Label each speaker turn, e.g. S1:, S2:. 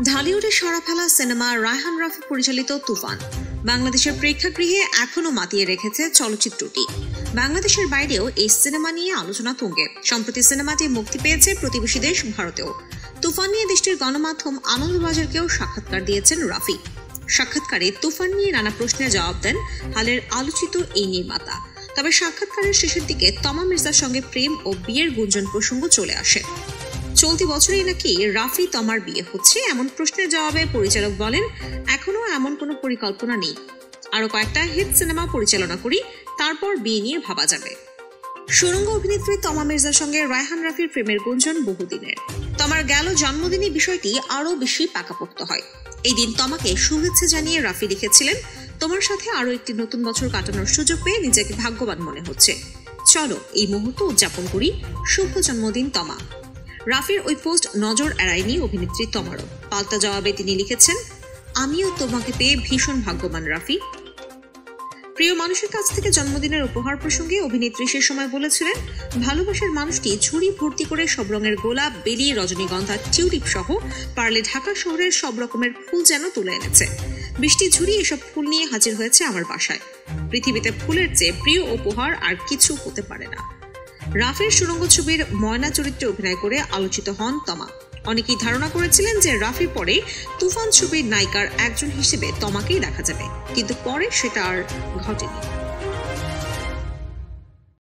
S1: ঢালিউডে সাড়া ফেলা সিনেমা রায়হান রাফি পরিচালিত তুফান বাংলাদেশের প্রেক্ষাগৃহে এখনো মাতিয়ে রেখেছে চলচ্চিত্রটি। বাংলাদেশের বাইরেও এই সিনেমা নিয়ে আলোচনা তুঙ্গে। সম্প্রতি সিনেমাটি মুক্তি পেয়েছে প্রতিবেশী দেশ ভারতেও। তুফান নিয়ে দেশটির গণমাধ্যম আনন্দবাজারকেও সাক্ষাৎকার দিয়েছেন রাফি। সাক্ষাৎকারে তুফান নিয়ে নানা প্রশ্নের জবাব দেন হালের আলোচিত এই নির্মাতা। তবে সাক্ষাৎকারের শেষের দিকে তমা মির্জার সঙ্গে প্রেম ও বিয়ের গুঞ্জন প্রসঙ্গ চলে আসে। চলতি বছরেই নাকি রাফি তমার বিয়ে হচ্ছে এমন প্রশ্নের জবাবে পরিচালক বলেন, এখনো এমন কোনো পরিকল্পনা নেই। আরো কয়েকটা হিট সিনেমা পরিচালনা করি, তারপর বিয়ে নিয়ে ভাবা যাবে। সুরঙ্গ অভিনেত্রী তমা মির্জার সঙ্গে রায়হান রাফির প্রেমের গুঞ্জন বহুদিনের। তমার গেল জন্মদিনে বিষয়টি আরো বেশি পাকাপোক্ত হয়। এই দিন তমাকে শুভেচ্ছা জানিয়ে রাফি লিখেছিলেন, তোমার সাথে আরো একটি নতুন বছর কাটানোর সুযোগ পেয়ে নিজেকে ভাগ্যবান মনে হচ্ছে। চলো এই মুহূর্ত উদযাপন করি। শুভ জন্মদিন তমা। রাফির ওই পোস্ট নজর এড়ায়নি অভিনেত্রী তমারও। পাল্টা জবাবে তিনি লিখেছেন, আমিও তোমাকে পেয়ে ভীষণ ভাগ্যবান রাফি। প্রিয় মানুষের কাছ থেকে জন্মদিনের উপহার প্রসঙ্গে অভিনেত্রী সে সময় বলেছিলেন, ভালোবাসার মানুষটি ঝুড়ি ভর্তি করে সব রঙের গোলাপ, বেলি, রজনীগন্ধা, টিউলিপ সহ পারলে ঢাকা শহরের সব রকমের ফুল যেন তুলে এনেছে। বৃষ্টি ঝুড়ি এসব ফুল নিয়ে হাজির হয়েছে আমার বাসায়। পৃথিবীতে ফুলের চেয়ে প্রিয় উপহার আর কিছু হতে পারে না। রাফির সুরঙ্গ ছবির ময়না চরিত্রে অভিনয় করে আলোচিত হন তমা। অনেকেই ধারণা করেছিলেন যে রাফি পরে তুফান ছবির নায়িকার একজন হিসেবে তমাকেই দেখা যাবে, কিন্তু পরে সেটা আর ঘটেনি।